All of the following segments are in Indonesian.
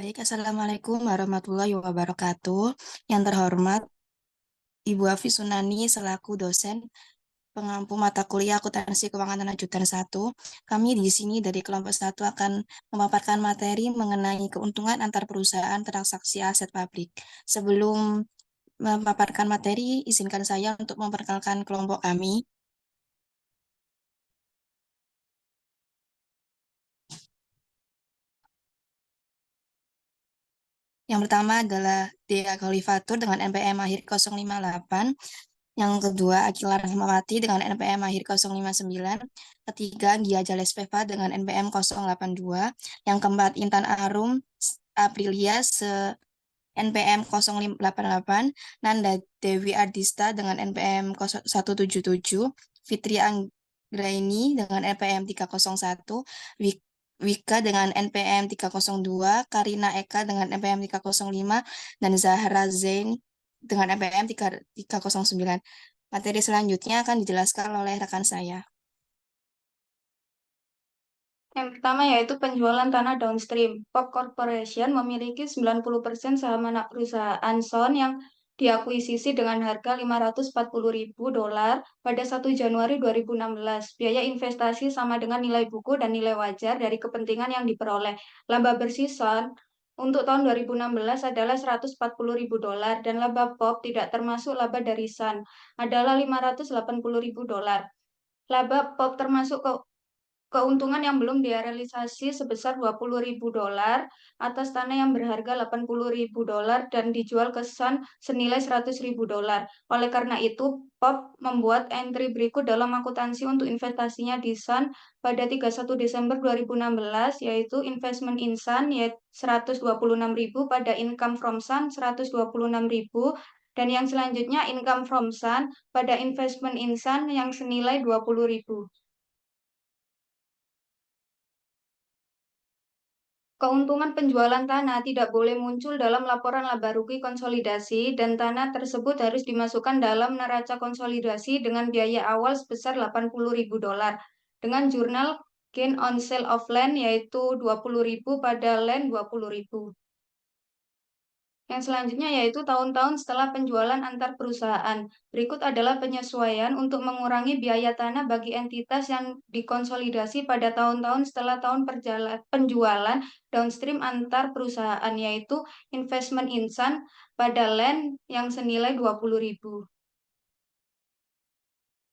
Baik, Assalamualaikum warahmatullahi wabarakatuh. Yang terhormat, Ibu Afi Sunani selaku dosen pengampu mata kuliah akuntansi keuangan lanjutan 1. Kami di sini dari kelompok 1 akan memaparkan materi mengenai keuntungan antar perusahaan transaksi aset pabrik. Sebelum memaparkan materi, izinkan saya untuk memperkenalkan kelompok kami. Yang pertama adalah Dea Khalifatur dengan NPM akhir 058. Yang kedua, Akila Rahmawati dengan NPM akhir 059. Ketiga, Gia Jales Peva dengan NPM 082. Yang keempat, Intan Arum Aprilia NPM 088. Nanda Dewi Ardista dengan NPM 177. Fitri Anggraini dengan NPM 301. Wika dengan NPM 302. Karina Eka dengan NPM 305. Dan Zahra Zain dengan NPM 309. Materi selanjutnya akan dijelaskan oleh rekan saya. Yang pertama yaitu penjualan tanah downstream. Pop Corporation memiliki 90% saham anak perusahaan Son yang diakuisisi dengan harga $540.000 pada 1 Januari 2016. Biaya investasi sama dengan nilai buku dan nilai wajar dari kepentingan yang diperoleh. Laba bersih Son untuk tahun 2016 adalah $140.000 dan laba Pop tidak termasuk laba dari Sun adalah $580.000. Laba Pop termasuk keuntungan yang belum direalisasi sebesar $20.000 atas tanah yang berharga $80.000 dan dijual ke Sun senilai $100.000. Oleh karena itu, POP membuat entry berikut dalam akuntansi untuk investasinya di Sun pada 31 Desember 2016, yaitu investment in Sun yaitu $126.000, pada income from Sun $126.000, dan yang selanjutnya income from Sun pada investment in Sun yang senilai $20.000. Keuntungan penjualan tanah tidak boleh muncul dalam laporan laba rugi konsolidasi dan tanah tersebut harus dimasukkan dalam neraca konsolidasi dengan biaya awal sebesar $80.000 dengan jurnal gain on sale of land yaitu $20.000 pada land $20.000. Yang selanjutnya yaitu tahun-tahun setelah penjualan antar perusahaan. Berikut adalah penyesuaian untuk mengurangi biaya tanah bagi entitas yang dikonsolidasi pada tahun-tahun setelah tahun penjualan downstream antar perusahaan, yaitu investment insan pada land yang senilai $20.000.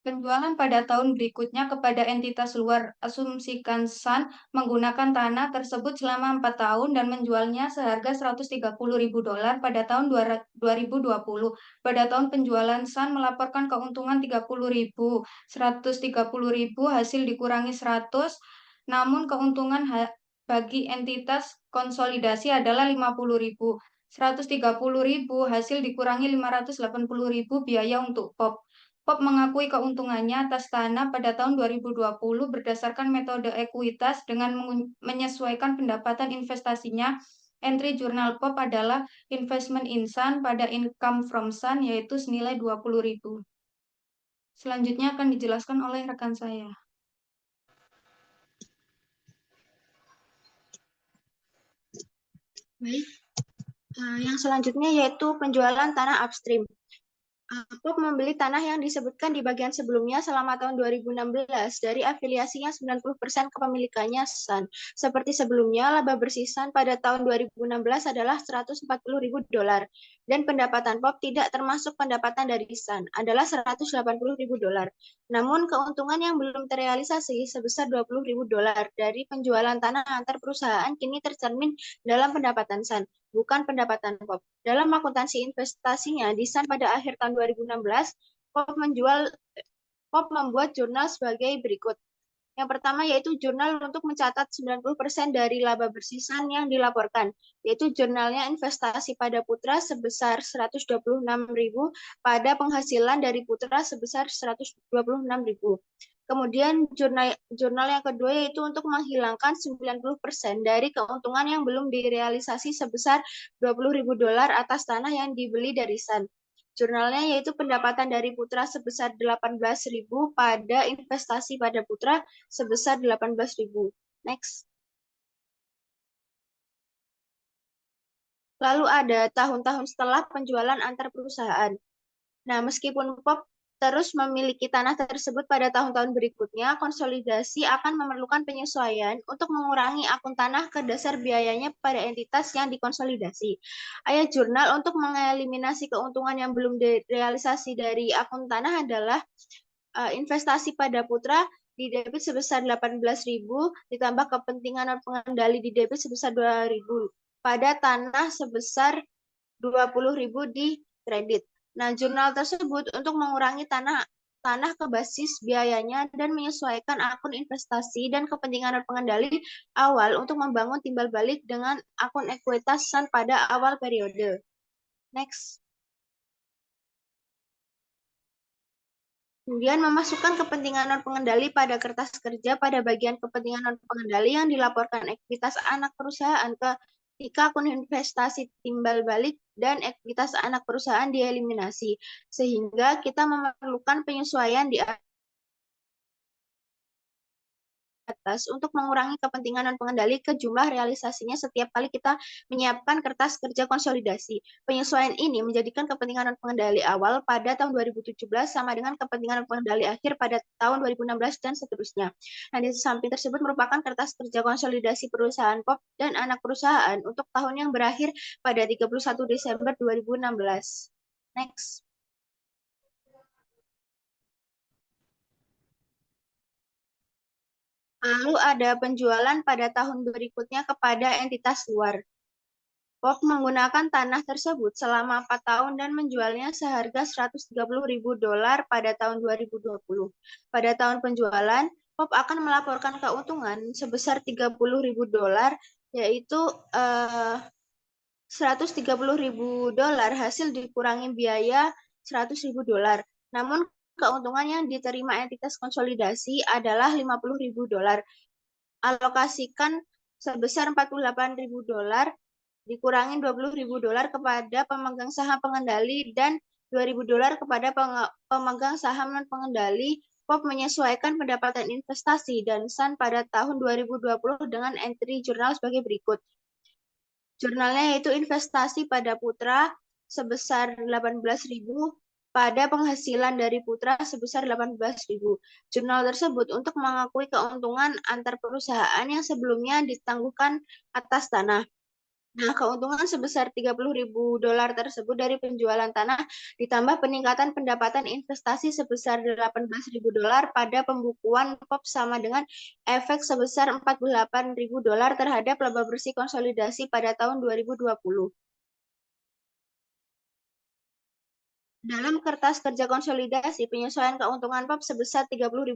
Penjualan pada tahun berikutnya kepada entitas luar, asumsikan Sun menggunakan tanah tersebut selama 4 tahun dan menjualnya seharga $130.000 pada tahun 2020. Pada tahun penjualan Sun melaporkan keuntungan $30.000, $130.000 hasil dikurangi 100, namun keuntungan bagi entitas konsolidasi adalah $50.000. $130.000 hasil dikurangi $580.000 biaya untuk POP. POP mengakui keuntungannya atas tanah pada tahun 2020 berdasarkan metode ekuitas dengan menyesuaikan pendapatan investasinya. Entry jurnal POP adalah investment in Sun pada income from Sun yaitu senilai $20.000. Selanjutnya akan dijelaskan oleh rekan saya. Baik, yang selanjutnya yaitu penjualan tanah upstream. POP membeli tanah yang disebutkan di bagian sebelumnya selama tahun 2016 dari afiliasinya 90% kepemilikannya Sun. Seperti sebelumnya, laba bersih Sun pada tahun 2016 adalah $140.000 dan pendapatan POP tidak termasuk pendapatan dari Sun adalah $180.000. Namun keuntungan yang belum terrealisasi sebesar $20.000 dari penjualan tanah antar perusahaan kini tercermin dalam pendapatan Sun, bukan pendapatan POP. Dalam akuntansi investasinya di Sun pada akhir tahun 2016, POP membuat jurnal sebagai berikut. Yang pertama yaitu jurnal untuk mencatat 90% dari laba bersih Sun yang dilaporkan, yaitu jurnalnya investasi pada Putra sebesar $126.000 pada penghasilan dari Putra sebesar $126.000. Kemudian jurnal yang kedua yaitu untuk menghilangkan 90% dari keuntungan yang belum direalisasi sebesar $20.000 atas tanah yang dibeli dari Sun. Jurnalnya yaitu pendapatan dari Putra sebesar $18.000 pada investasi pada Putra sebesar $18.000. Next. Lalu ada tahun-tahun setelah penjualan antar perusahaan. Nah, meskipun POP terus memiliki tanah tersebut pada tahun-tahun berikutnya, konsolidasi akan memerlukan penyesuaian untuk mengurangi akun tanah ke dasar biayanya pada entitas yang dikonsolidasi. Ayat jurnal untuk mengeliminasi keuntungan yang belum direalisasi dari akun tanah adalah investasi pada putra di debit sebesar 18.000 ditambah kepentingan pengendali di debit sebesar 2.000 pada tanah sebesar 20.000 di kredit. Nah, jurnal tersebut untuk mengurangi tanah ke basis biayanya dan menyesuaikan akun investasi dan kepentingan pengendali awal untuk membangun timbal balik dengan akun ekuitasan pada awal periode. Next. Kemudian memasukkan kepentingan non-pengendali pada kertas kerja pada bagian kepentingan non-pengendali yang dilaporkan ekuitas anak perusahaan ketika akun investasi timbal balik dan ekuitas anak perusahaan dieliminasi. Sehingga kita memerlukan penyesuaian di atas untuk mengurangi kepentingan non-pengendali ke jumlah realisasinya setiap kali kita menyiapkan kertas kerja konsolidasi. Penyesuaian ini menjadikan kepentingan non-pengendali awal pada tahun 2017 sama dengan kepentingan non-pengendali akhir pada tahun 2016 dan seterusnya. Nah, di samping tersebut merupakan kertas kerja konsolidasi perusahaan POP dan anak perusahaan untuk tahun yang berakhir pada 31 Desember 2016. Next. Lalu ada penjualan pada tahun berikutnya kepada entitas luar. POP menggunakan tanah tersebut selama 4 tahun dan menjualnya seharga $130.000 pada tahun 2020. Pada tahun penjualan, POP akan melaporkan keuntungan sebesar $30.000, yaitu $130.000 hasil dikurangi biaya $100.000. Namun keuntungan yang diterima entitas konsolidasi adalah $50.000. Alokasikan sebesar $48.000 dikurangi $20.000 kepada pemegang saham pengendali dan $2.000 kepada pemegang saham non pengendali. POP menyesuaikan pendapatan investasi dan SAN pada tahun 2020 dengan entry jurnal sebagai berikut. Jurnalnya yaitu investasi pada putra sebesar 18.000 pada penghasilan dari putra sebesar 18.000. Jurnal tersebut untuk mengakui keuntungan antar perusahaan yang sebelumnya ditangguhkan atas tanah. Nah, keuntungan sebesar $30.000 tersebut dari penjualan tanah ditambah peningkatan pendapatan investasi sebesar $18.000 pada pembukuan POP sama dengan efek sebesar $48.000 terhadap laba bersih konsolidasi pada tahun 2020. Dalam kertas kerja konsolidasi, penyesuaian keuntungan POP sebesar $30.000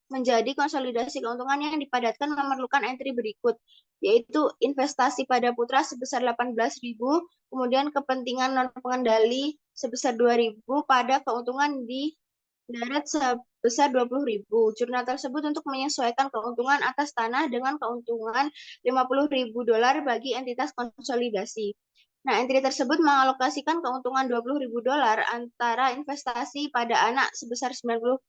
menjadi konsolidasi keuntungan yang dipadatkan memerlukan entry berikut, yaitu investasi pada putra sebesar 18.000, kemudian kepentingan non-pengendali sebesar 2.000 pada keuntungan di darat sebesar 20.000. Jurnal tersebut untuk menyesuaikan keuntungan atas tanah dengan keuntungan $50.000 bagi entitas konsolidasi. Nah, entry tersebut mengalokasikan keuntungan $20.000 antara investasi pada anak sebesar 90%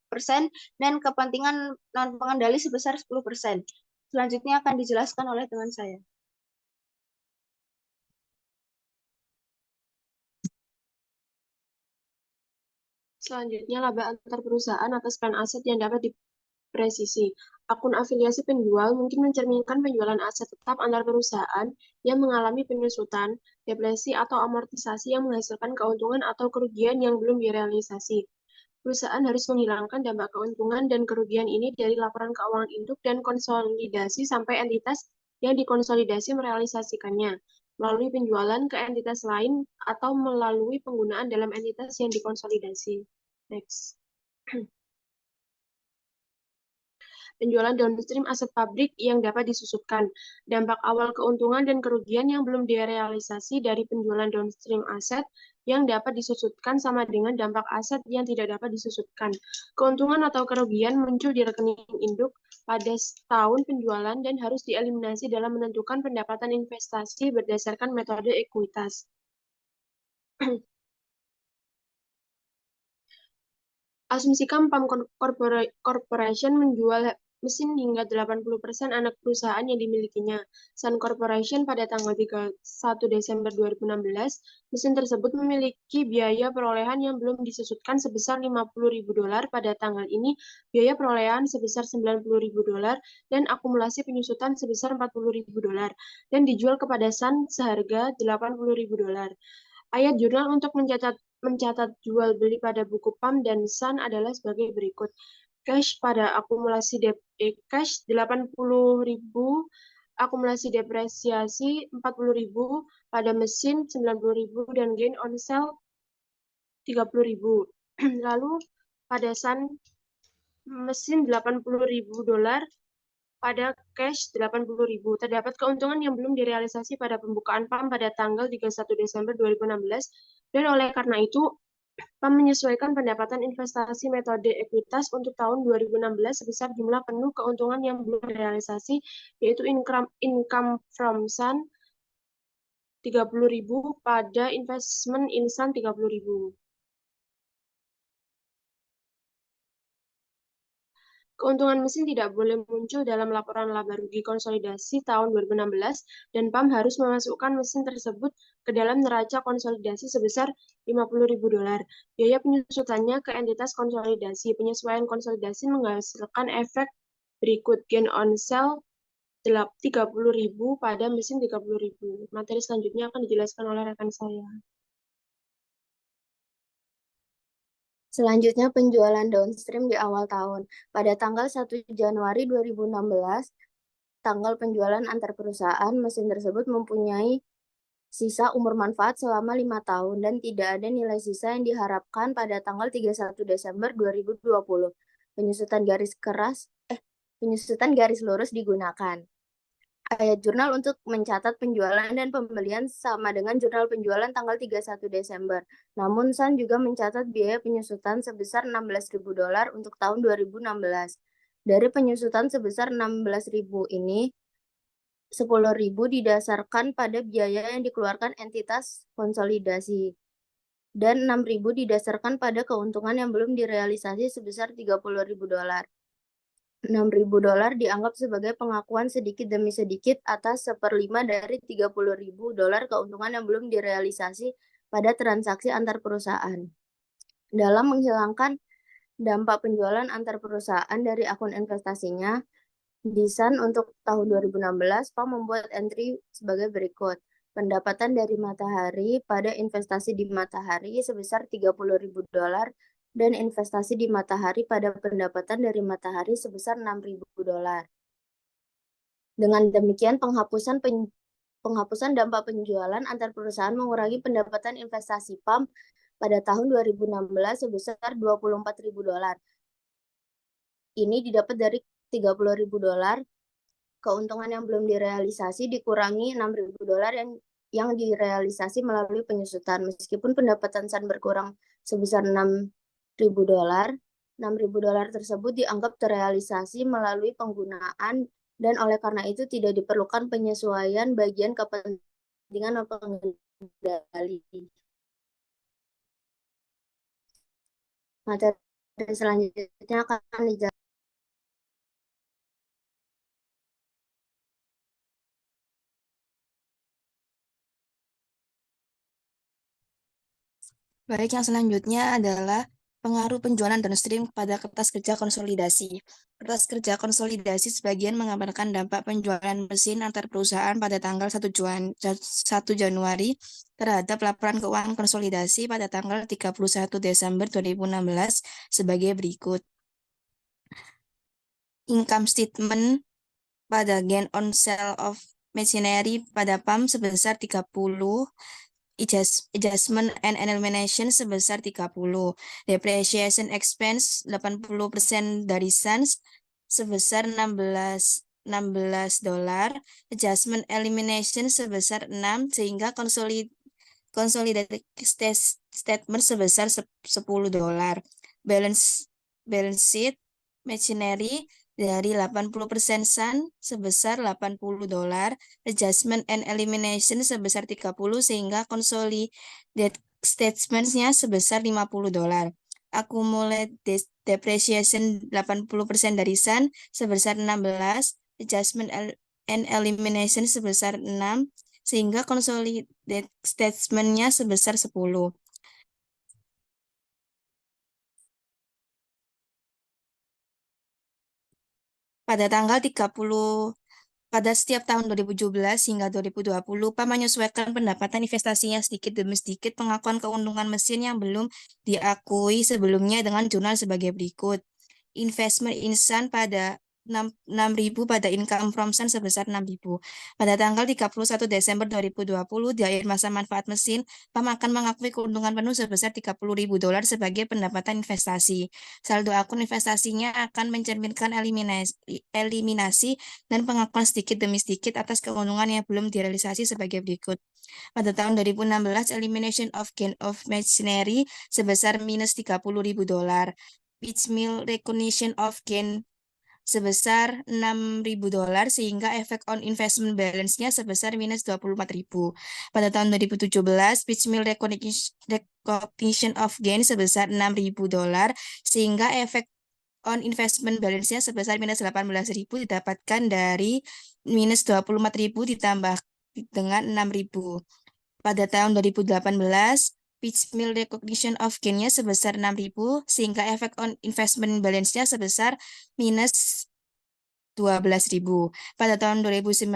dan kepentingan non-pengendali sebesar 10%. Selanjutnya akan dijelaskan oleh teman saya. Selanjutnya, laba antar perusahaan atas plan aset yang dapat dipresisi. Akun afiliasi penjual mungkin mencerminkan penjualan aset tetap antar perusahaan yang mengalami penyusutan, depresi, atau amortisasi yang menghasilkan keuntungan atau kerugian yang belum direalisasi. Perusahaan harus menghilangkan dampak keuntungan dan kerugian ini dari laporan keuangan induk dan konsolidasi sampai entitas yang dikonsolidasi merealisasikannya, melalui penjualan ke entitas lain atau melalui penggunaan dalam entitas yang dikonsolidasi. Next. Penjualan downstream aset pabrik yang dapat disusutkan. Dampak awal keuntungan dan kerugian yang belum direalisasi dari penjualan downstream aset yang dapat disusutkan sama dengan dampak aset yang tidak dapat disusutkan. Keuntungan atau kerugian muncul di rekening induk pada tahun penjualan dan harus dieliminasi dalam menentukan pendapatan investasi berdasarkan metode ekuitas. Asumsikan PAM Corporation menjual mesin hingga 80% anak perusahaan yang dimilikinya. Sun Corporation pada tanggal 31 Desember 2016, mesin tersebut memiliki biaya perolehan yang belum disusutkan sebesar $50.000 pada tanggal ini, biaya perolehan sebesar $90.000 dan akumulasi penyusutan sebesar $40.000 dan dijual kepada Sun seharga $80.000. Ayat jurnal untuk mencatat jual beli pada buku PAM dan Sun adalah sebagai berikut. Cash pada akumulasi cash 80.000, akumulasi depresiasi 40.000, pada mesin 90.000 dan gain on sale 30.000. Lalu pada Sun mesin $80.000, pada cash 80.000. Terdapat keuntungan yang belum direalisasi pada pembukaan PAM pada tanggal 31 Desember 2016 dan oleh karena itu PAM menyesuaikan pendapatan investasi metode ekuitas untuk tahun 2016 sebesar jumlah penuh keuntungan yang belum direalisasi, yaitu income from Sun 30.000 pada investment in Sun 30.000. Keuntungan mesin tidak boleh muncul dalam laporan laba rugi konsolidasi tahun 2016 dan PAM harus memasukkan mesin tersebut ke dalam neraca konsolidasi sebesar $50.000. Biaya penyusutannya ke entitas konsolidasi. Penyesuaian konsolidasi menghasilkan efek berikut. Gain on sale 30.000 pada mesin 30.000. Materi selanjutnya akan dijelaskan oleh rekan saya. Selanjutnya penjualan downstream di awal tahun. Pada tanggal 1 Januari 2016, tanggal penjualan antar perusahaan, mesin tersebut mempunyai sisa umur manfaat selama 5 tahun dan tidak ada nilai sisa yang diharapkan pada tanggal 31 Desember 2020. Penyusutan garis lurus digunakan. Ayat jurnal untuk mencatat penjualan dan pembelian sama dengan jurnal penjualan tanggal 31 Desember. Namun Sun juga mencatat biaya penyusutan sebesar $16.000 untuk tahun 2016. Dari penyusutan sebesar $16.000 ini, $10.000 didasarkan pada biaya yang dikeluarkan entitas konsolidasi dan $6.000 didasarkan pada keuntungan yang belum direalisasi sebesar $30.000. $6.000 dianggap sebagai pengakuan sedikit demi sedikit atas 1/5 dari $30.000 keuntungan yang belum direalisasi pada transaksi antar perusahaan. Dalam menghilangkan dampak penjualan antar perusahaan dari akun investasinya, di Sun untuk tahun 2016, PAM membuat entry sebagai berikut. Pendapatan dari matahari pada investasi di matahari sebesar $30.000 dan investasi di matahari pada pendapatan dari matahari sebesar $6.000. Dengan demikian, penghapusan dampak penjualan antar perusahaan mengurangi pendapatan investasi PAM pada tahun 2016 sebesar $24.000. Ini didapat dari $30.000 keuntungan yang belum direalisasi dikurangi $6.000 yang direalisasi melalui penyusutan. Meskipun pendapatan Sun berkurang sebesar $6.000 tersebut dianggap terrealisasi melalui penggunaan dan oleh karena itu tidak diperlukan penyesuaian bagian kepentingan pengendali. Materi selanjutnya akan dijelaskan. Baik, yang selanjutnya adalah pengaruh penjualan downstream pada kertas kerja konsolidasi. Kertas kerja konsolidasi sebagian mengabarkan dampak penjualan mesin antar perusahaan pada tanggal 1 Januari terhadap laporan keuangan konsolidasi pada tanggal 31 Desember 2016 sebagai berikut. Income statement pada gain on sale of machinery pada PAM sebesar 30, adjustment and elimination sebesar 30, depreciation expense 80% dari Sun sebesar $16, adjustment elimination sebesar 6, sehingga consolidated statement sebesar $10. Balance sheet machinery dari 80% Sun sebesar $80, adjustment and elimination sebesar 30, sehingga consolidated statements-nya sebesar $50. accumulated depreciation 80% dari Sun sebesar 16, adjustment and elimination sebesar 6, sehingga consolidated statement-nya sebesar 10. Pada tanggal 30 Pada setiap tahun 2017 hingga 2020, PAM menyesuaikan pendapatan investasinya sedikit demi sedikit pengakuan keuntungan mesin yang belum diakui sebelumnya dengan jurnal sebagai berikut. Investment in Sun pada 6.000 pada income from Sun sebesar 6.000. Pada tanggal 31 Desember 2020, di akhir masa manfaat mesin, PAM akan mengakui keuntungan penuh sebesar $30.000 sebagai pendapatan investasi. Saldo akun investasinya akan mencerminkan eliminasi dan pengakuan sedikit demi sedikit atas keuntungan yang belum direalisasi sebagai berikut. Pada tahun 2016, elimination of gain of machinery sebesar minus $30.000. Piecemeal recognition of gain sebesar $6.000 sehingga efek on investment balance-nya sebesar minus $24.000. Pada tahun 2017, piecemeal recognition of gain sebesar $6.000 sehingga efek on investment balance-nya sebesar minus $18.000 didapatkan dari minus $24.000 ditambah dengan $6.000. Pada tahun 2018, piecemeal recognition of gain-nya sebesar $6.000 sehingga efek on investment balance-nya sebesar minus $12.000. Pada tahun 2019,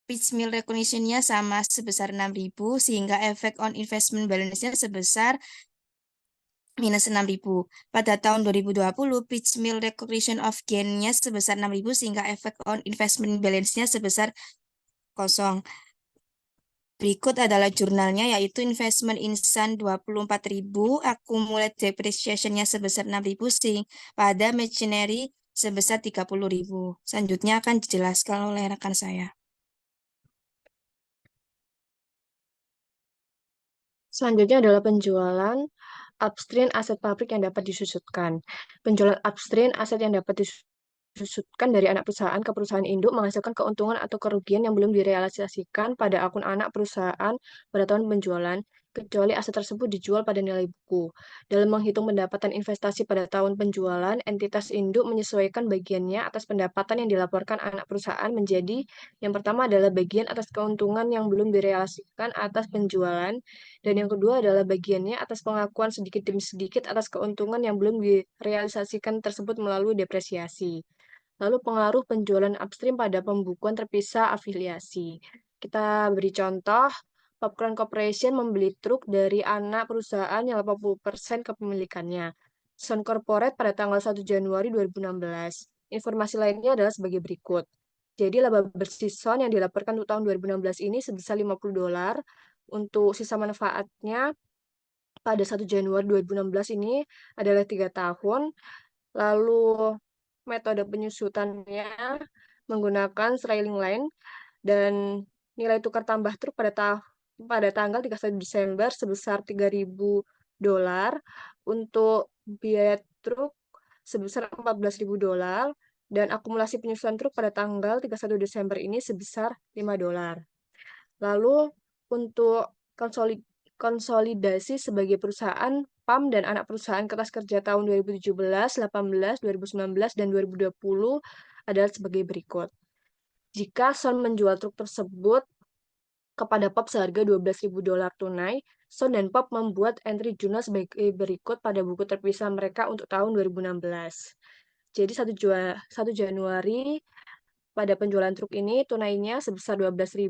piecemeal recognition-nya sama sebesar $6.000 sehingga efek on investment balance-nya sebesar minus $6.000. Pada tahun 2020, piecemeal recognition of gain-nya sebesar $6.000 sehingga efek on investment balance-nya sebesar 0. Berikut adalah jurnalnya, yaitu investment in Sun 24.000, accumulated depreciation-nya sebesar 6.000, pada machinery sebesar 30.000. Selanjutnya akan dijelaskan oleh rekan saya. Selanjutnya adalah penjualan upstream aset pabrik yang dapat disusutkan. Penjualan upstream aset yang dapat disusutkan dari anak perusahaan ke perusahaan induk menghasilkan keuntungan atau kerugian yang belum direalisasikan pada akun anak perusahaan pada tahun penjualan, kecuali aset tersebut dijual pada nilai buku. Dalam menghitung pendapatan investasi pada tahun penjualan, entitas induk menyesuaikan bagiannya atas pendapatan yang dilaporkan anak perusahaan menjadi yang pertama adalah bagian atas keuntungan yang belum direalisasikan atas penjualan, dan yang kedua adalah bagiannya atas pengakuan sedikit demi sedikit atas keuntungan yang belum direalisasikan tersebut melalui depresiasi. Lalu pengaruh penjualan upstream pada pembukuan terpisah afiliasi. Kita beri contoh, Popcorn Corporation membeli truk dari anak perusahaan yang 80% kepemilikannya. Sun Corporate pada tanggal 1 Januari 2016. Informasi lainnya adalah sebagai berikut. Jadi laba bersih Sun yang dilaporkan untuk tahun 2016 ini sebesar $50. Untuk sisa manfaatnya pada 1 Januari 2016 ini adalah 3 tahun. Lalu metode penyusutannya menggunakan trailing line dan nilai tukar tambah truk pada tanggal 31 Desember sebesar $3.000. Untuk biaya truk sebesar $14.000 dan akumulasi penyusutan truk pada tanggal 31 Desember ini sebesar $5. Lalu untuk konsolidasi sebagai perusahaan PAM dan anak perusahaan kertas kerja tahun 2017, 18, 2019, dan 2020 adalah sebagai berikut. Jika Sun menjual truk tersebut kepada POP seharga $12.000 tunai, Sun dan POP membuat entry jurnal sebagai berikut pada buku terpisah mereka untuk tahun 2016. Jadi 1 Januari pada penjualan truk ini tunainya sebesar 12.000,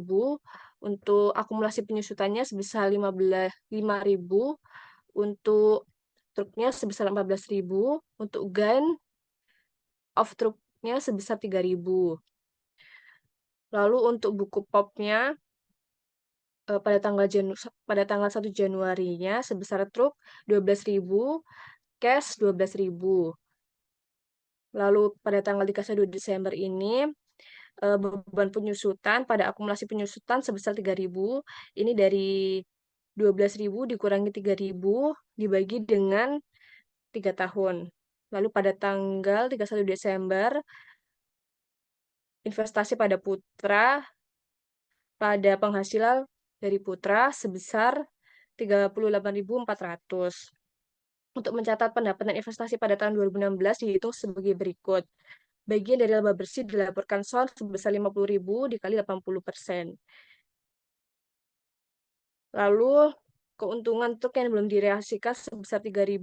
untuk akumulasi penyusutannya sebesar 5.000, untuk truknya sebesar 14.000, untuk gain of truknya sebesar 3.000. Lalu untuk buku POP-nya pada tanggal 1 Januarinya sebesar truk 12.000, cash 12.000. Lalu pada tanggal 31 Desember ini beban penyusutan pada akumulasi penyusutan sebesar 3.000. Ini dari 12.000 dikurangi 3.000 dibagi dengan 3 tahun. Lalu pada tanggal 31 Desember investasi pada Putra pada penghasilan dari Putra sebesar 38.400. Untuk mencatat pendapatan investasi pada tahun 2016 dihitung sebagai berikut. Bagian dari laba bersih dilaporkan SON sebesar 50.000 dikali 80%. Lalu keuntungan truk yang belum direalisasikan sebesar 3.000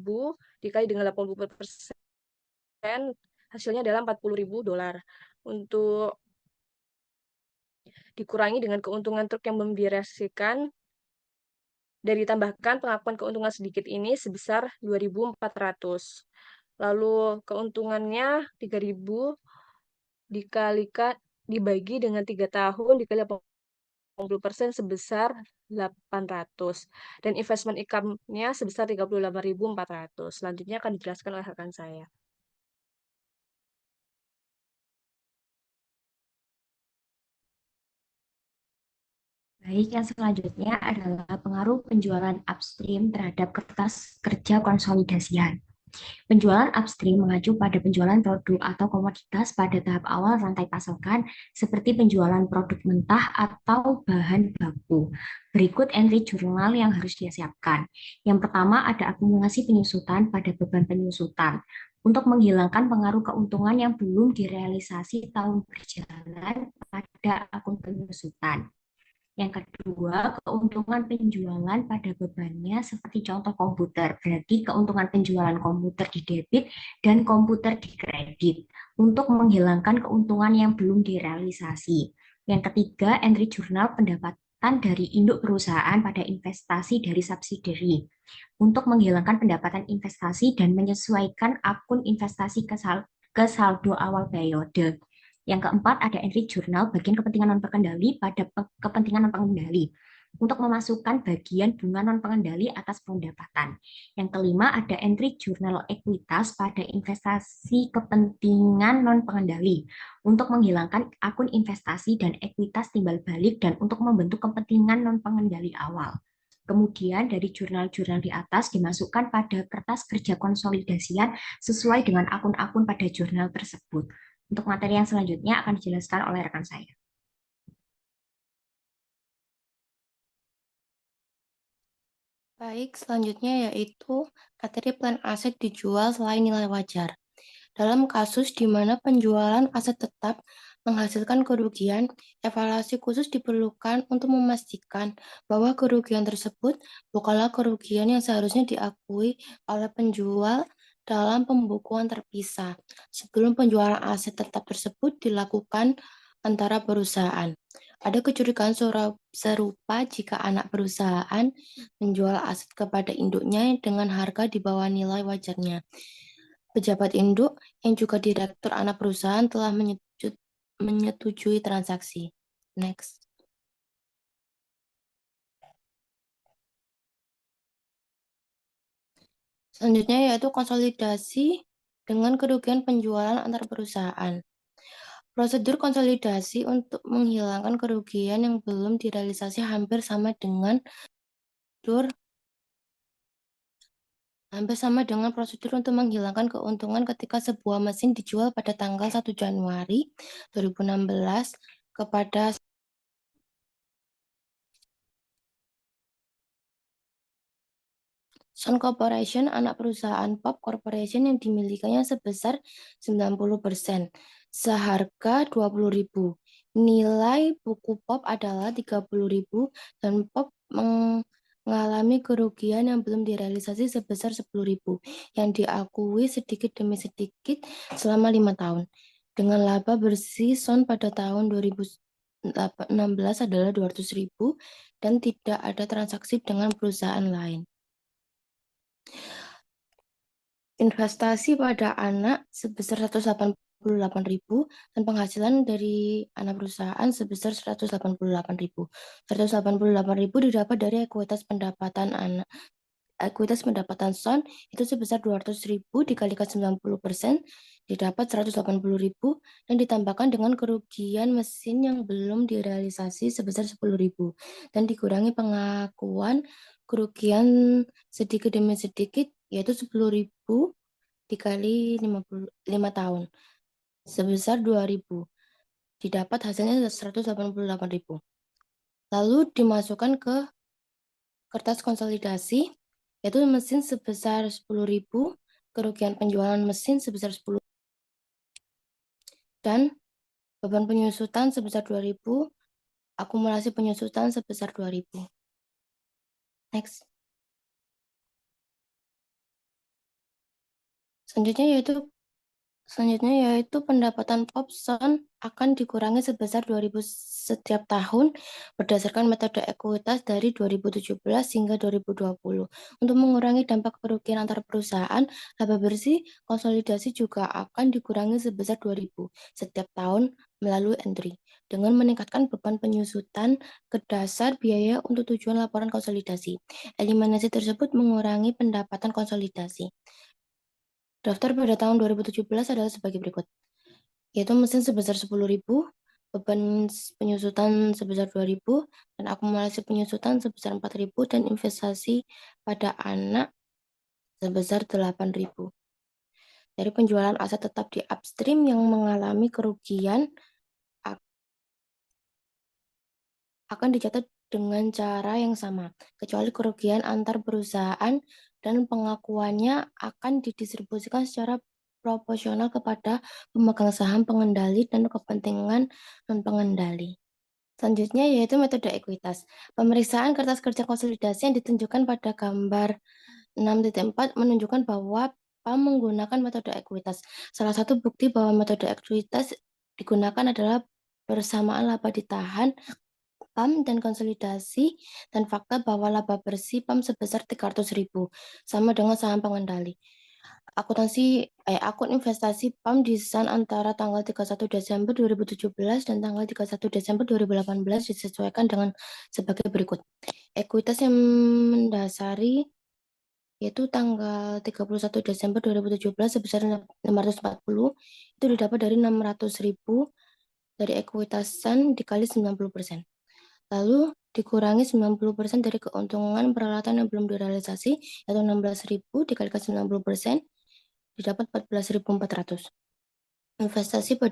dikali dengan 80%, hasilnya adalah 40.000 dolar. Untuk dikurangi dengan keuntungan truk yang belum direalisasikan, dan ditambahkan pengakuan keuntungan sedikit ini sebesar 2.400. Lalu keuntungannya 3.000 dikalikan dibagi dengan 3 tahun dikali 80% sebesar 800. Dan investment income-nya sebesar 38.400. Selanjutnya akan dijelaskan oleh rekan saya. Baik, yang selanjutnya adalah pengaruh penjualan upstream terhadap kertas kerja konsolidasian. Penjualan upstream mengacu pada penjualan produk atau komoditas pada tahap awal rantai pasokan, seperti penjualan produk mentah atau bahan baku. Berikut entry jurnal yang harus disiapkan. Yang pertama ada akumulasi penyusutan pada beban penyusutan, untuk menghilangkan pengaruh keuntungan yang belum direalisasi tahun berjalan pada akun penyusutan. Yang kedua, keuntungan penjualan pada bebannya seperti contoh komputer. Berarti keuntungan penjualan komputer di debit dan komputer di kredit untuk menghilangkan keuntungan yang belum direalisasi. Yang ketiga, entry jurnal pendapatan dari induk perusahaan pada investasi dari subsidiary untuk menghilangkan pendapatan investasi dan menyesuaikan akun investasi ke saldo awal periode. Yang keempat, ada entry jurnal bagian kepentingan non-pengendali pada kepentingan non-pengendali untuk memasukkan bagian bunga non-pengendali atas pendapatan. Yang kelima, ada entry jurnal ekuitas pada investasi kepentingan non-pengendali untuk menghilangkan akun investasi dan ekuitas timbal balik dan untuk membentuk kepentingan non-pengendali awal. Kemudian dari jurnal-jurnal di atas dimasukkan pada kertas kerja konsolidasian sesuai dengan akun-akun pada jurnal tersebut. Untuk materi yang selanjutnya akan dijelaskan oleh rekan saya. Baik, selanjutnya yaitu materi plan aset dijual selain nilai wajar. Dalam kasus di mana penjualan aset tetap menghasilkan kerugian, evaluasi khusus diperlukan untuk memastikan bahwa kerugian tersebut bukanlah kerugian yang seharusnya diakui oleh penjual dalam pembukuan terpisah sebelum penjualan aset tetap tersebut dilakukan antara perusahaan. Ada kecurigaan serupa jika anak perusahaan menjual aset kepada induknya dengan harga di bawah nilai wajarnya. Pejabat induk yang juga direktur anak perusahaan telah menyetujui transaksi. Next. Selanjutnya yaitu konsolidasi dengan kerugian penjualan antar perusahaan. Prosedur konsolidasi untuk menghilangkan kerugian yang belum direalisasi hampir sama dengan prosedur untuk menghilangkan keuntungan ketika sebuah mesin dijual pada tanggal 1 Januari 2016 kepada Sun Corporation, anak perusahaan Pop Corporation yang dimilikinya sebesar 90%, seharga 20.000. Nilai buku Pop adalah 30.000 dan Pop mengalami kerugian yang belum direalisasi sebesar 10.000 yang diakui sedikit demi sedikit selama 5 tahun. Dengan laba bersih Sun pada tahun 2016 adalah 200.000 dan tidak ada transaksi dengan perusahaan lain. Investasi pada anak sebesar 188.000 dan penghasilan dari anak perusahaan sebesar 188.000. 188.000 didapat dari ekuitas pendapatan anak. Ekuitas pendapatan Son itu sebesar 200.000 dikalikan 90% didapat 180.000 dan ditambahkan dengan kerugian mesin yang belum direalisasi sebesar 10.000 dan dikurangi pengakuan kerugian sedikit demi sedikit yaitu 10.000 dikali 5 tahun sebesar 2.000 didapat hasilnya 188.000 lalu dimasukkan ke kertas konsolidasi yaitu mesin sebesar 10.000, kerugian penjualan mesin sebesar 10, dan beban penyusutan sebesar 2.000, akumulasi penyusutan sebesar 2.000. Next. Selanjutnya yaitu pendapatan Popson akan dikurangi sebesar 2.000 setiap tahun berdasarkan metode ekuitas dari 2017 hingga 2020. Untuk mengurangi dampak kerugian antar perusahaan, laba bersih konsolidasi juga akan dikurangi sebesar 2.000 setiap tahun melalui entry, dengan meningkatkan beban penyusutan ke dasar biaya untuk tujuan laporan konsolidasi. Eliminasi tersebut mengurangi pendapatan konsolidasi. Daftar pada tahun 2017 adalah sebagai berikut, yaitu mesin sebesar 10.000, beban penyusutan sebesar 2.000, dan akumulasi penyusutan sebesar 4.000, dan investasi pada anak sebesar 8.000. Dari penjualan aset tetap di upstream yang mengalami kerugian akan dicatat dengan cara yang sama, kecuali kerugian antar perusahaan, dan pengakuannya akan didistribusikan secara proporsional kepada pemegang saham pengendali dan kepentingan non-pengendali. Selanjutnya yaitu metode ekuitas. Pemeriksaan kertas kerja konsolidasi yang ditunjukkan pada gambar 6.4 menunjukkan bahwa PAM menggunakan metode ekuitas. Salah satu bukti bahwa metode ekuitas digunakan adalah persamaan laba ditahan PAM dan konsolidasi, dan fakta bahwa laba bersih PAM sebesar 300.000 sama dengan saham pengendali. Akun investasi PAM desain antara tanggal 31 Desember 2017 dan tanggal 31 Desember 2018 disesuaikan dengan sebagai berikut. Ekuitas yang mendasari yaitu tanggal 31 Desember 2017 sebesar 540 itu didapat dari 600.000 dari ekuitasan dikali 90%. Lalu dikurangi 90% dari keuntungan peralatan yang belum direalisasi, yaitu 16.000 dikalikan 90%, didapat 14.400. Investasi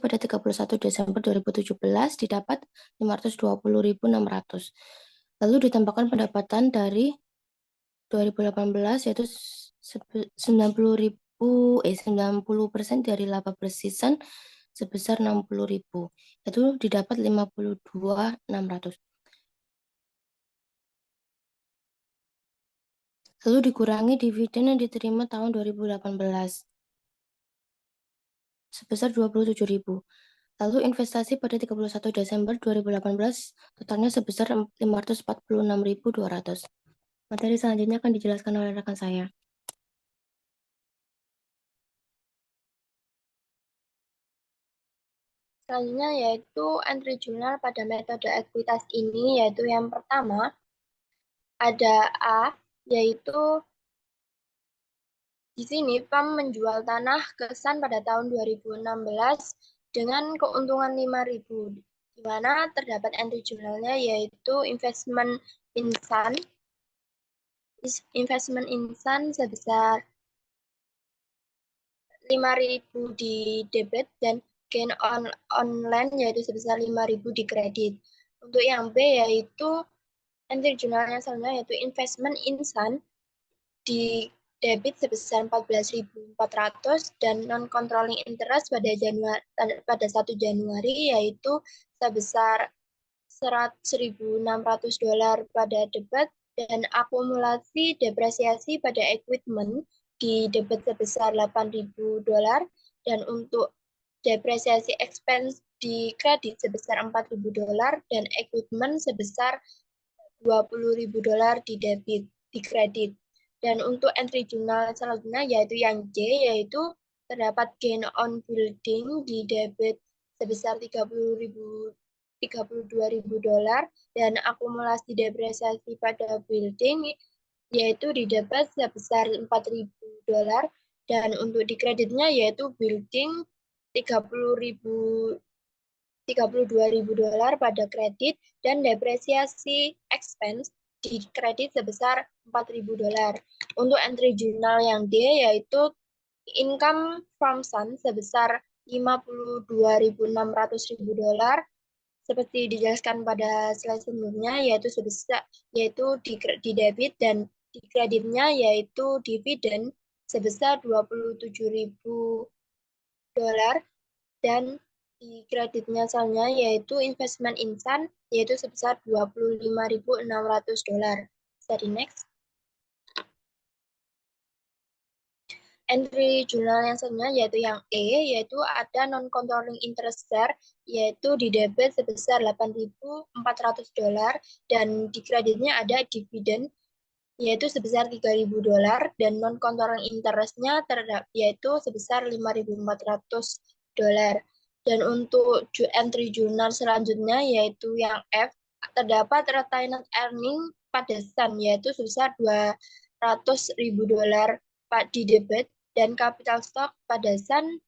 pada 31 Desember 2017 didapat 520.600. Lalu ditambahkan pendapatan dari 2018 yaitu 90% dari laba bersih sebesar 60.000, itu didapat 52.600. Lalu dikurangi dividen yang diterima tahun 2018 sebesar 27.000. Lalu investasi pada 31 Desember 2018 totalnya sebesar 546.200. Materi selanjutnya akan dijelaskan oleh rekan saya. Selanjutnya yaitu entry jurnal pada metode ekuitas ini, yaitu yang pertama ada A, yaitu di sini PAM menjual tanah ke Sun pada tahun 2016 dengan keuntungan 5.000, di mana terdapat entry jurnalnya yaitu investment in Sun sebesar 5.000 di debit dan gain online yaitu sebesar 5.000 di kredit. Untuk yang B yaitu entry jurnalnya selanjutnya yaitu investment in Sun di debit sebesar 14.400 dan non-controlling interest pada 1 Januari yaitu sebesar $100.600 pada debit, dan akumulasi depresiasi pada equipment di debit sebesar $8.000 dan untuk depresiasi expense di kredit sebesar $4.000 dan equipment sebesar $20.000 di debit di kredit. Dan untuk entry jurnal selanjutnya yaitu yang J, yaitu terdapat gain on building di debit sebesar $32.000 dan akumulasi depresiasi pada building yaitu di debit sebesar $4.000 dan untuk di kreditnya yaitu building $32.000 pada kredit dan depresiasi expense di kredit sebesar $4.000. Untuk entry jurnal yang D yaitu income from Sun sebesar $52.600 seperti dijelaskan pada slide sebelumnya, yaitu di debit dan di kreditnya yaitu dividen sebesar 27.000 dolar dan di kreditnya selanjutnya yaitu investment insan yaitu sebesar 25.600 dolar. Study next. Entry jurnal yang selanjutnya yaitu yang E, yaitu ada non-controlling interest share, yaitu di debit sebesar 8.400 dolar dan di kreditnya ada dividen yaitu sebesar 3.000 dolar dan non-controlling interest-nya yaitu sebesar 5.400 dolar. Dan untuk entry jurnal selanjutnya yaitu yang F, terdapat retained earning pada Sun yaitu sebesar 200.000 dolar di debit dan capital stock pada Sun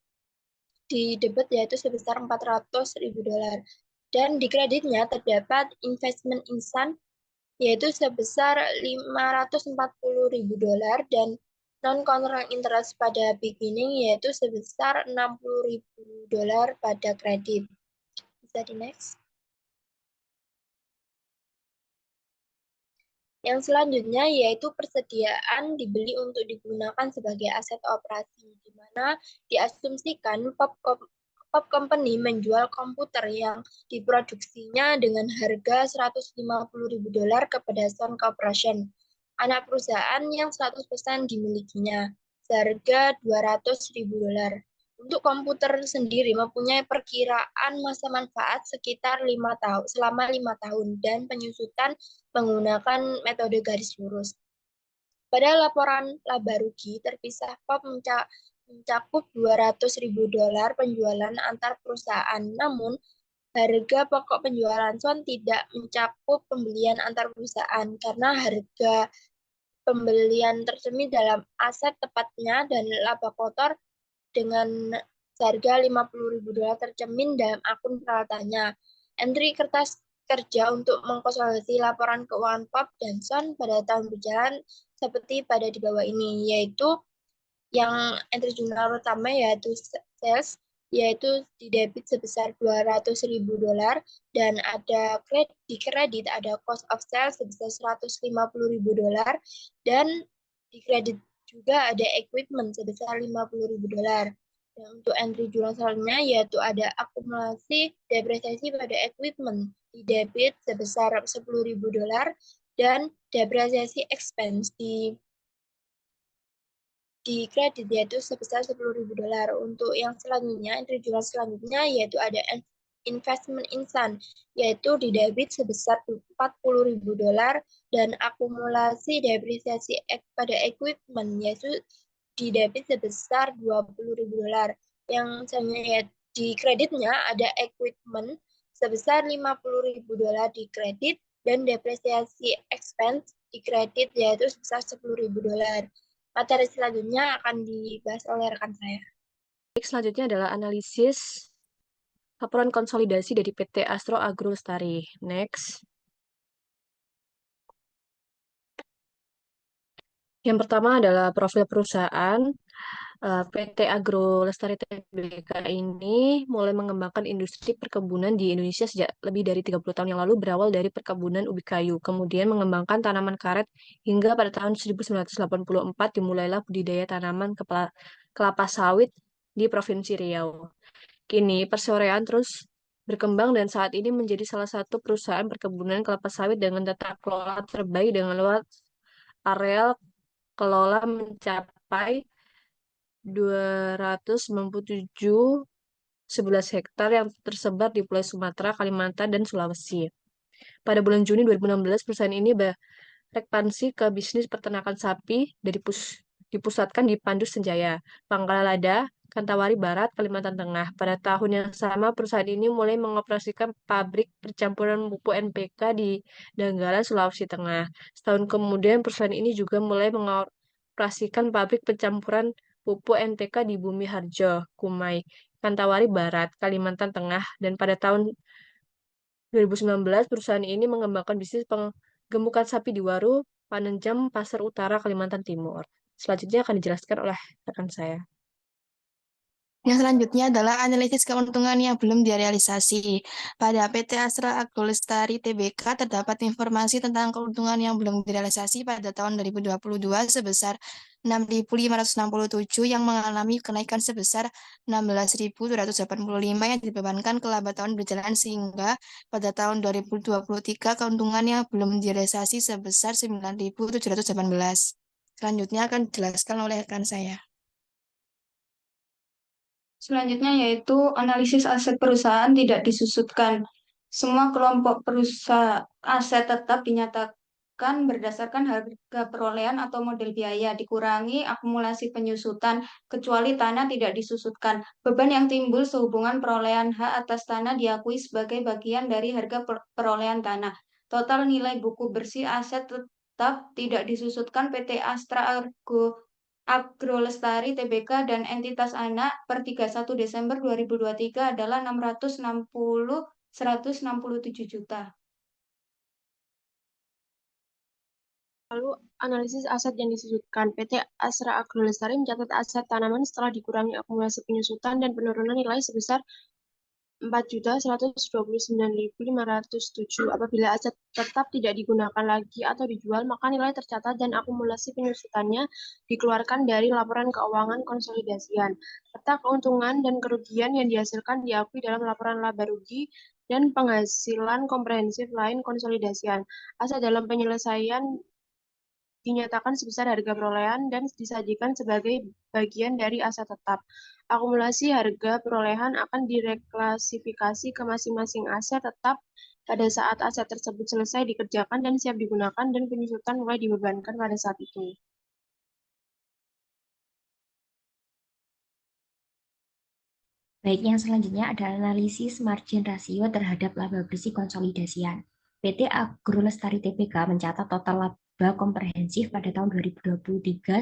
di debit yaitu sebesar 400.000 dolar. Dan di kreditnya terdapat investment insan yaitu sebesar 540.000 dolar dan non-controlling interest pada beginning yaitu sebesar 60.000 dolar pada kredit. Bisa di next. Yang selanjutnya yaitu persediaan dibeli untuk digunakan sebagai aset operasi, di mana diasumsikan Pop Company menjual komputer yang diproduksinya dengan harga 150.000 dolar kepada Sun Corporation, anak perusahaan yang 100% dimilikinya, seharga 200.000 dolar. Untuk komputer sendiri mempunyai perkiraan masa manfaat sekitar selama 5 tahun dan penyusutan menggunakan metode garis lurus. Pada laporan laba rugi terpisah Pop mencakup 200.000 dolar penjualan antar perusahaan, namun harga pokok penjualan Sun tidak mencakup pembelian antar perusahaan karena harga pembelian tercermin dalam aset tepatnya dan laba kotor dengan harga 50.000 dolar tercermin dalam akun peralatannya. Entry kertas kerja untuk mengkonsolidasi laporan keuangan Pop dan Sun pada tahun berjalan seperti pada di bawah ini, yaitu yang entry jurnal pertama yaitu sales, yaitu di debit sebesar 200.000 dolar dan ada di kredit ada cost of sales sebesar 150.000 dolar dan di kredit juga ada equipment sebesar 50.000 dolar. Dan untuk entry jurnal selanjutnya yaitu ada akumulasi depresiasi pada equipment di debit sebesar 10.000 dolar dan depresiasi expense di kredit yaitu sebesar 10.000 dolar. Untuk yang selanjutnya, entry jurnal selanjutnya yaitu ada investment insan, yaitu di debit sebesar 40.000 dolar dan akumulasi depresiasi pada equipment yaitu di debit sebesar 20.000 dolar. Yang selanjutnya di kreditnya ada equipment sebesar 50.000 dolar di kredit dan depresiasi expense di kredit yaitu sebesar 10.000 dolar. Materi selanjutnya akan dibahas oleh rekan saya. Selanjutnya adalah analisis laporan konsolidasi dari PT Astro Agro Lestari. Next. Yang pertama adalah profil perusahaan. PT Agro Lestari Tbk ini mulai mengembangkan industri perkebunan di Indonesia sejak lebih dari 30 tahun yang lalu, berawal dari perkebunan ubi kayu, kemudian mengembangkan tanaman karet hingga pada tahun 1984 dimulailah budidaya tanaman kelapa sawit di Provinsi Riau. Kini persorean terus berkembang dan saat ini menjadi salah satu perusahaan perkebunan kelapa sawit dengan tata kelola terbaik dengan luas areal kelola mencapai 297,11 hektar yang tersebar di Pulau Sumatera, Kalimantan, dan Sulawesi. Pada bulan Juni 2016, perusahaan ini berekspansi ke bisnis peternakan sapi dari dipusatkan di Pandus Senjaya, Pangkal Lada, Kantawari Barat, Kalimantan Tengah. Pada tahun yang sama, perusahaan ini mulai mengoperasikan pabrik percampuran pupuk NPK di Donggala, Sulawesi Tengah. Setahun kemudian, perusahaan ini juga mulai mengoperasikan pabrik pencampuran pupuk NPK di Bumi Harjo, Kumai, Kantawari Barat, Kalimantan Tengah, dan pada tahun 2019 perusahaan ini mengembangkan bisnis penggemukan sapi di Waru, Panenjam, Pasar Utara, Kalimantan Timur. Selanjutnya akan dijelaskan oleh rekan saya. Yang selanjutnya adalah analisis keuntungan yang belum direalisasi. Pada PT Astra Agrolestari Tbk terdapat informasi tentang keuntungan yang belum direalisasi pada tahun 2022 sebesar 6.567 yang mengalami kenaikan sebesar 16.285 yang dibebankan ke laba tahun berjalan sehingga pada tahun 2023 keuntungan yang belum direalisasi sebesar 9.718. Selanjutnya akan dijelaskan oleh rekan saya. Selanjutnya yaitu analisis aset perusahaan tidak disusutkan. Semua kelompok perusahaan aset tetap dinyatakan berdasarkan harga perolehan atau model biaya, dikurangi akumulasi penyusutan, kecuali tanah tidak disusutkan. Beban yang timbul sehubungan perolehan hak atas tanah diakui sebagai bagian dari harga perolehan tanah. Total nilai buku bersih aset tetap tidak disusutkan PT Astra Agrolestari Tbk dan entitas anak per 31 Desember 2023 adalah 167 juta. Lalu analisis aset yang disusutkan. PT Astra Agrolestari mencatat aset tanaman setelah dikurangi akumulasi penyusutan dan penurunan nilai sebesar 4.129.507. Apabila aset tetap tidak digunakan lagi atau dijual, maka nilai tercatat dan akumulasi penyusutannya dikeluarkan dari laporan keuangan konsolidasian, serta keuntungan dan kerugian yang dihasilkan diakui dalam laporan laba rugi dan penghasilan komprehensif lain konsolidasian. Aset dalam penyelesaian dinyatakan sebesar harga perolehan dan disajikan sebagai bagian dari aset tetap. Akumulasi harga perolehan akan direklasifikasi ke masing-masing aset tetap pada saat aset tersebut selesai dikerjakan dan siap digunakan dan penyusutan mulai dibebankan pada saat itu. Baik, yang selanjutnya ada analisis margin rasio terhadap laba bersih konsolidasian. PT Agrolestari Tbk mencatat total laba komprehensif pada tahun 2023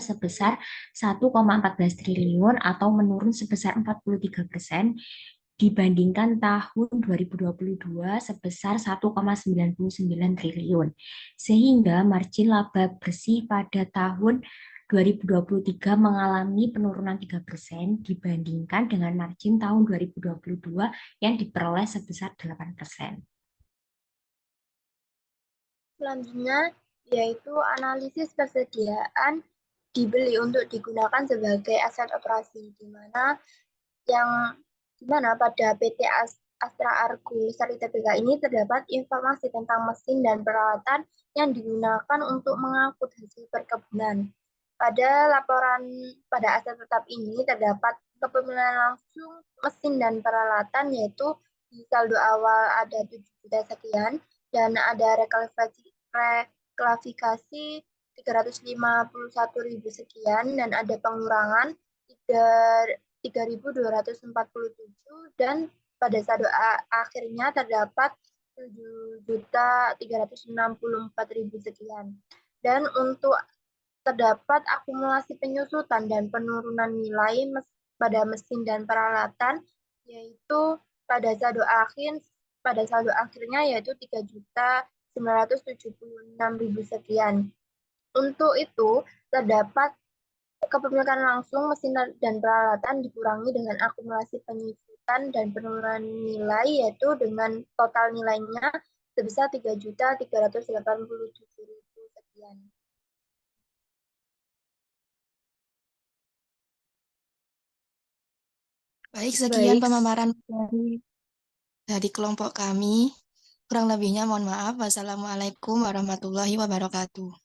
sebesar 1,14 triliun atau menurun sebesar 43% dibandingkan tahun 2022 sebesar 1,99 triliun. Sehingga margin laba bersih pada tahun 2023 mengalami penurunan 3% dibandingkan dengan margin tahun 2022 yang diperoleh sebesar 8%. Selanjutnya yaitu analisis persediaan dibeli untuk digunakan sebagai aset operasi, di mana pada PT Astra Agrolestari Tbk ini terdapat informasi tentang mesin dan peralatan yang digunakan untuk mengangkut hasil perkebunan. Pada laporan pada aset tetap ini terdapat kepemilikan langsung mesin dan peralatan, yaitu di saldo awal ada 7 juta sekian dan ada reklasifikasi 351.000 sekian dan ada pengurangan 3.247 dan pada saldo akhirnya terdapat 7.364.000 sekian. Dan untuk terdapat akumulasi penyusutan dan penurunan nilai pada mesin dan peralatan, yaitu pada saldo akhirnya yaitu 3.976.000 sekian. Untuk itu terdapat kepemilikan langsung mesin dan peralatan dikurangi dengan akumulasi penyusutan dan penurunan nilai, yaitu dengan total nilainya sebesar 3.387.000 sekian. Baik, sekian Baik, pemaparan dari kelompok kami. Kurang lebihnya mohon maaf. Wassalamualaikum warahmatullahi wabarakatuh.